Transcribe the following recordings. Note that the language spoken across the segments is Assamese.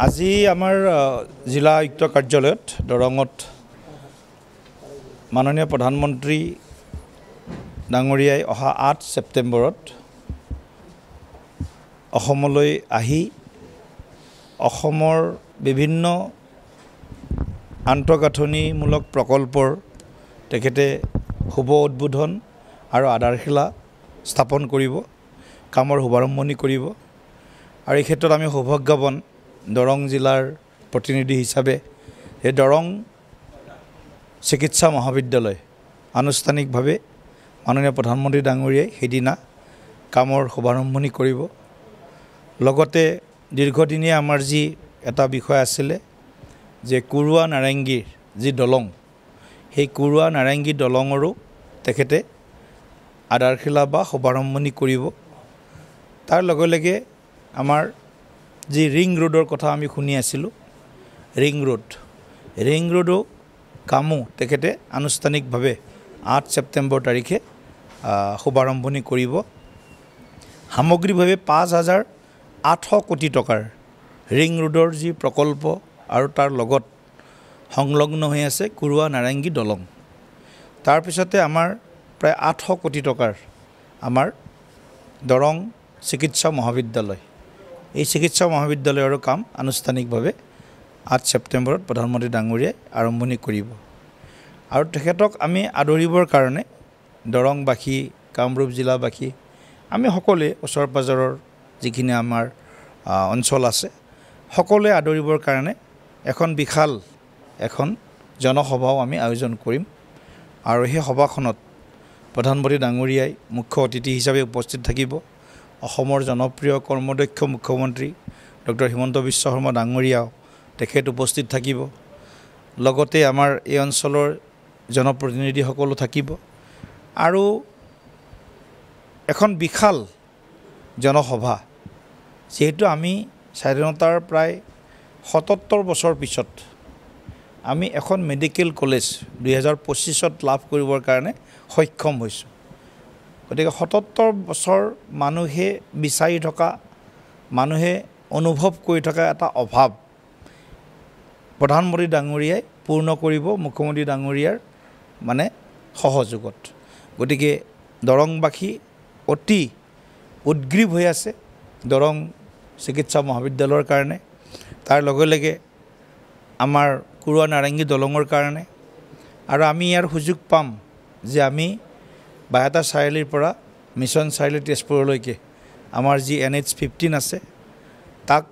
আজি আমাৰ জিলা আয়ুক্ত কাৰ্যালয়ত দৰঙত মাননীয় প্ৰধানমন্ত্ৰী ডাঙৰীয়াই অহা ৮ ছেপ্টেম্বৰত অসমলৈ আহি অসমৰ বিভিন্ন আন্তঃগাঁথনিমূলক প্ৰকল্পৰ তেখেতে শুভ উদ্বোধন আৰু আধাৰশিলা স্থাপন কৰিব, কামৰ শুভাৰম্ভণি কৰিব। আৰু এই ক্ষেত্ৰত আমি সৌভাগ্যৱান দৰং জিলাৰ প্ৰতিনিধি হিচাপে এই দৰং চিকিৎসা মহাবিদ্যালয় আনুষ্ঠানিকভাৱে মাননীয় প্ৰধানমন্ত্ৰী ডাঙৰীয়াই সেইদিনা কামৰ শুভাৰম্ভণি কৰিব। লগতে দীৰ্ঘদিনীয়া আমাৰ যি এটা বিষয় আছিলে যে কুৰুৱা নাৰেংগীৰ যি দলং, সেই কুৰুৱা নাৰেংগী দলঙৰো তেখেতে আধাৰশিলা বা শুভাৰম্ভণি কৰিব। তাৰ লগে লগে আমাৰ যি ৰিং ৰোডৰ কথা আমি শুনি আছিলোঁ, ৰিং ৰোডো কামো তেখেতে আনুষ্ঠানিকভাৱে ৮ ছেপ্টেম্বৰ তাৰিখে শুভাৰম্ভণি কৰিব। সামগ্ৰিকভাৱে ৫,৮০০ কোটি টকাৰ ৰিং ৰোডৰ যি প্ৰকল্প আৰু তাৰ লগত সংলগ্ন হৈ আছে কুৰুৱা নাৰেংগী দলং। তাৰপিছতে আমাৰ প্ৰায় ৮০০ কোটি টকাৰ আমাৰ দৰং চিকিৎসা মহাবিদ্যালয়, এই চিকিৎসা মহাবিদ্যালয়ৰ কাম আনুষ্ঠানিকভাৱে ৮ ছেপ্টেম্বৰত প্ৰধানমন্ত্ৰী ডাঙৰীয়াই আৰম্ভণি কৰিব। আৰু তেখেতক আমি আদৰিবৰ কাৰণে দৰংবাসী, কামৰূপ জিলাবাসী, আমি সকলোৱে ওচৰ পাজৰৰ যিখিনি আমাৰ অঞ্চল আছে সকলোৱে আদৰিবৰ কাৰণে এখন বিশাল জনসভাও আমি আয়োজন কৰিম। আৰু সেই সভাখনত প্ৰধানমন্ত্ৰী ডাঙৰীয়াই মুখ্য অতিথি হিচাপে উপস্থিত থাকিব। অসমৰ জনপ্ৰিয় কৰ্মদক্ষ মুখ্যমন্ত্ৰী ডক্টৰ হিমন্ত বিশ্ব শৰ্মা ডাঙৰীয়াও তেখেত উপস্থিত থাকিব। লগতে আমাৰ এই অঞ্চলৰ জনপ্ৰতিনিধিসকলো থাকিব। আৰু এখন বিশাল জনসভা, যিহেতু আমি স্বাধীনতাৰ প্ৰায় ৭৭ বছৰ পিছত আমি এখন মেডিকেল কলেজ 2025ত লাভ কৰিবৰ কাৰণে সক্ষম হৈছোঁ। গতিকে ৭৭ বছৰ মানুহে বিচাৰি থকা, মানুহে অনুভৱ কৰি থকা এটা অভাৱ প্ৰধানমন্ত্ৰী ডাঙৰীয়াই পূৰ্ণ কৰিব মুখ্যমন্ত্ৰী ডাঙৰীয়াৰ সহযোগত। গতিকে দৰংবাসী অতি উদ্গ্ৰীৱ হৈ আছে দৰং চিকিৎসা মহাবিদ্যালয়ৰ কাৰণে, তাৰ লগে লগে আমাৰ কুৰুৱা নাৰেংগী দলঙৰ কাৰণে। আৰু আমি ইয়াৰ সুযোগ পাম যে আমি বাইহাটা চাৰিআলিৰ পৰা মিছন চাৰিআলি তেজপুৰলৈকে আমাৰ যি NH-15 আছে তাক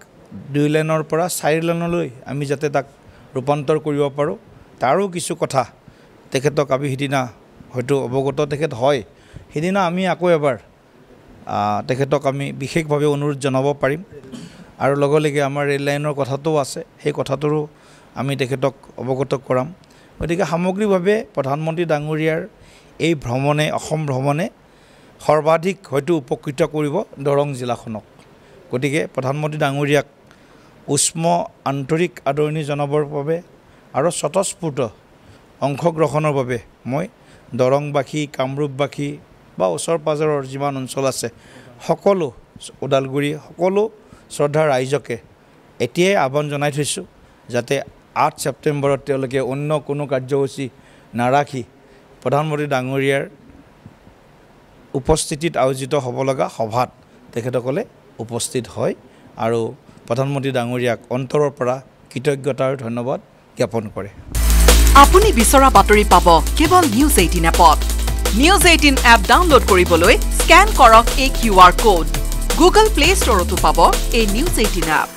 2 লেনৰ পৰা 4 লেনলৈ আমি যাতে তাক ৰূপান্তৰ কৰিব পাৰোঁ, তাৰো কিছু কথা তেখেতক আমি সিদিনা হয়তো অৱগত তেখেত হয়, সিদিনা আমি আকৌ এবাৰ তেখেতক আমি বিশেষভাৱে অনুৰোধ জনাব পাৰিম। আৰু লগে লগে আমাৰ ৰেল লাইনৰ কথাটোও আছে, সেই কথাটোৰো আমি তেখেতক অৱগত কৰাম। গতিকে সামগ্ৰিকভাৱে প্ৰধানমন্ত্ৰী ডাঙৰীয়াৰ এই ভ্ৰমণে, অসম ভ্ৰমণে সৰ্বাধিক হয়তো উপকৃত কৰিব দৰং জিলাখনক। গতিকে প্ৰধানমন্ত্ৰী ডাঙৰীয়াক উষ্ম আন্তৰিক আদৰণি জনাবৰ বাবে আৰু স্বতঃস্ফূৰ্ত অংশগ্ৰহণৰ বাবে মই দৰংবাসী, কামৰূপবাসী বা ওচৰ পাজৰৰ যিমান অঞ্চল আছে সকলো ওদালগুৰি সকলো শ্ৰদ্ধাৰ ৰাইজকে এতিয়াই আহ্বান জনাই থৈছোঁ যাতে ৮ ছেপ্টেম্বৰত তেওঁলোকে অন্য কোনো কাৰ্যসূচী নাৰাখি প্ৰধানমন্ত্ৰী ডাঙৰীয়াৰ উপস্থিতিত আয়োজিত হ'ব লগা সভাত তেখেতসকলে উপস্থিত হয় আৰু প্ৰধানমন্ত্ৰী ডাঙৰীয়াক অন্তৰৰ পৰা কৃতজ্ঞতা আৰু ধন্যবাদ জ্ঞাপন কৰে। আপুনি বিচৰা বাতৰি পাব কেৱল নিউজ 18 এপত। নিউজ 18 এপ ডাউনলোড কৰিবলৈ স্কেন কৰক এই QR কোড। গুগল প্লে ষ্টৰতো পাব এই নিউজ 18 এপ।